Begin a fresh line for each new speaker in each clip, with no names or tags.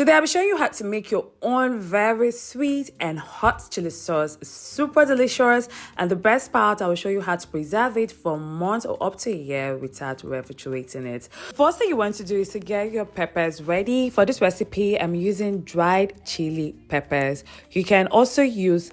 Today I'll be showing you how to make your own very sweet and hot chili sauce. It's super delicious, and the best part, I will show you how to preserve it for months or up to a year without refrigerating it. First thing you want to do is to get your peppers ready. For this recipe, I'm using dried chili peppers. You can also use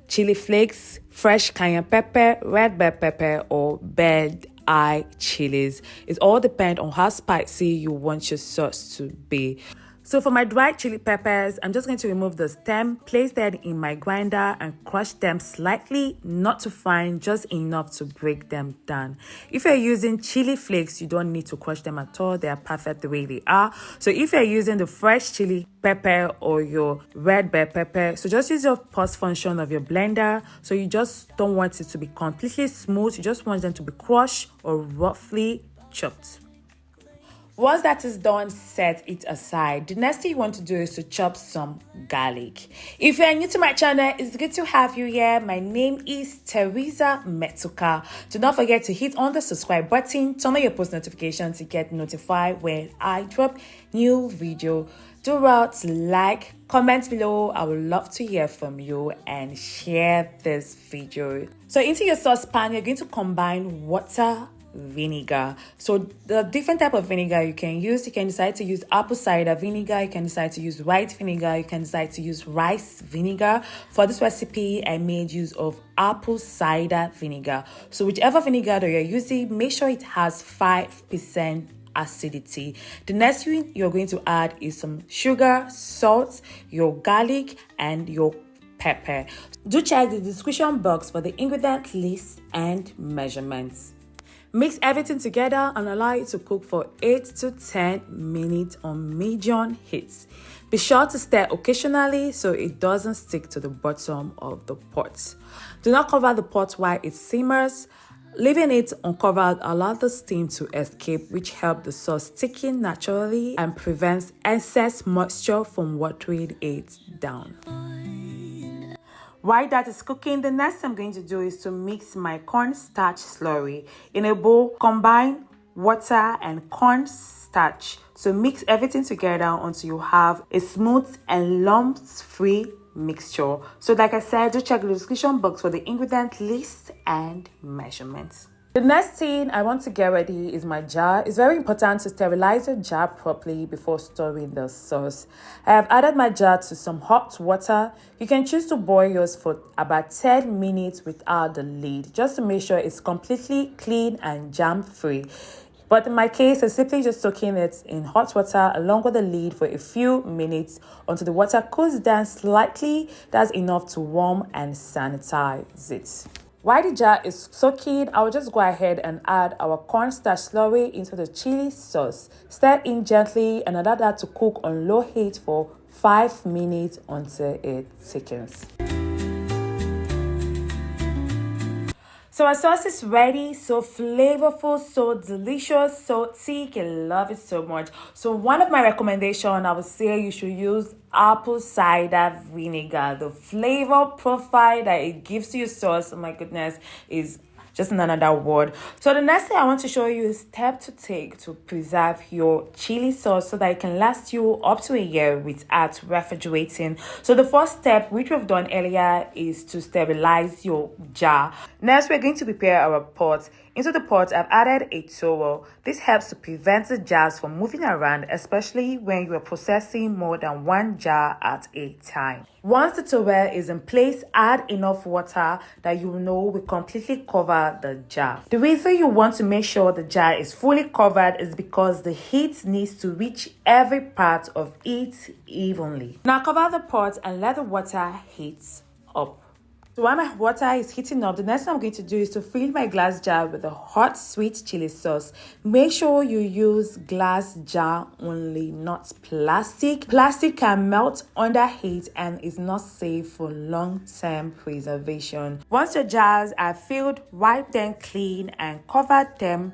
chili flakes, fresh cayenne pepper, red bell pepper, or bed eye chilies. It all depends on how spicy you want your sauce to be. So for my dried chili peppers, I'm just going to remove the stem, place them in my grinder and crush them slightly, not too fine, just enough to break them down. If you're using chili flakes, you don't need to crush them at all. They are perfect the way they are. So if you're using the fresh chili pepper or your red bell pepper, so just use your pulse function of your blender. So you just don't want it to be completely smooth. You just want them to be crushed or roughly chopped. Once that is done, set it aside. The next thing you want to do is to chop some garlic. If you are new to my channel, it's good to have you here. My name is Teresa Metuka. Do not forget to hit on the subscribe button, turn on your post notifications to get notified when I drop new video. Do well to like, comment below. I would love to hear from you and share this video. So into your saucepan, you're going to combine water, vinegar. So the different type of vinegar you can decide to use apple cider vinegar, you can decide to use white vinegar, you can decide to use rice vinegar. For this recipe, I made use of apple cider vinegar. So whichever vinegar that you're using, make sure it has 5% acidity. The next thing you're going to add is some sugar, salt, your garlic, and your pepper. Do check the description box for the ingredient list and measurements. Mix everything together and allow it to cook for 8 to 10 minutes on medium heat. Be sure to stir occasionally so it doesn't stick to the bottom of the pot. Do not cover the pot while it simmers. Leaving it uncovered allows the steam to escape, which helps the sauce thicken naturally and prevents excess moisture from watering it down. While that is cooking, the next thing I'm going to do is to mix my cornstarch slurry. In a bowl, combine water and cornstarch. So mix everything together until you have a smooth and lumps-free mixture. So like I said, do check the description box for the ingredient list and measurements. The next thing I want to get ready is my jar. It's very important to sterilize your jar properly before storing the sauce. I have added my jar to some hot water. You can choose to boil yours for about 10 minutes without the lid, just to make sure it's completely clean and germ-free. But in my case, I'm simply just soaking it in hot water along with the lid for a few minutes until the water cools down slightly. That's enough to warm and sanitize it. While the jar is soaking, I will just go ahead and add our cornstarch slurry into the chili sauce. Stir in gently and allow that to cook on low heat for 5 minutes until it thickens. So our sauce is ready, so flavorful, so delicious, so thick. I love it so much. So one of my recommendations, I would say you should use apple cider vinegar. The flavor profile that it gives to your sauce, oh my goodness, is just another word. So the next thing I want to show you is step to take to preserve your chili sauce so that it can last you up to a year without refrigerating. So the first step, which we've done earlier, is to sterilize your jar. Next, we're going to prepare our pot. Into the pot, I've added a towel. This helps to prevent the jars from moving around, especially when you are processing more than one jar at a time. Once the towel is in place, add enough water that you know will completely cover the jar. The reason you want to make sure the jar is fully covered is because the heat needs to reach every part of it evenly. Now cover the pot and let the water heat up. So while my water is heating up, the next thing I'm going to do is to fill my glass jar with a hot sweet chili sauce. Make sure you use glass jar only, not plastic. Plastic can melt under heat and is not safe for long-term preservation. Once your jars are filled, wipe them clean and cover them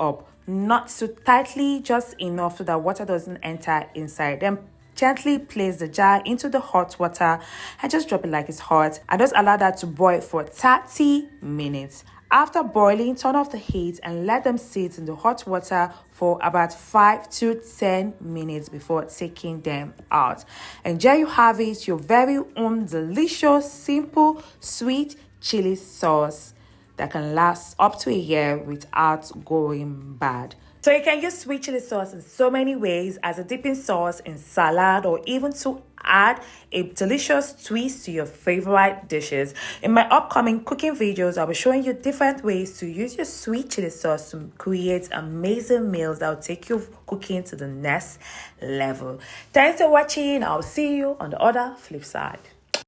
up. Not too tightly, just enough so that water doesn't enter inside them. Gently place the jar into the hot water and just drop it like it's hot and just allow that to boil for 30 minutes. After boiling, turn off the heat and let them sit in the hot water for about 5 to 10 minutes before taking them out. And there you have it, your very own delicious, simple, sweet chili sauce that can last up to a year without going bad. So you can use sweet chili sauce in so many ways, as a dipping sauce in salad, or even to add a delicious twist to your favorite dishes. In my upcoming cooking videos, I'll be showing you different ways to use your sweet chili sauce to create amazing meals that will take your cooking to the next level. Thanks for watching. I'll see you on the other flip side.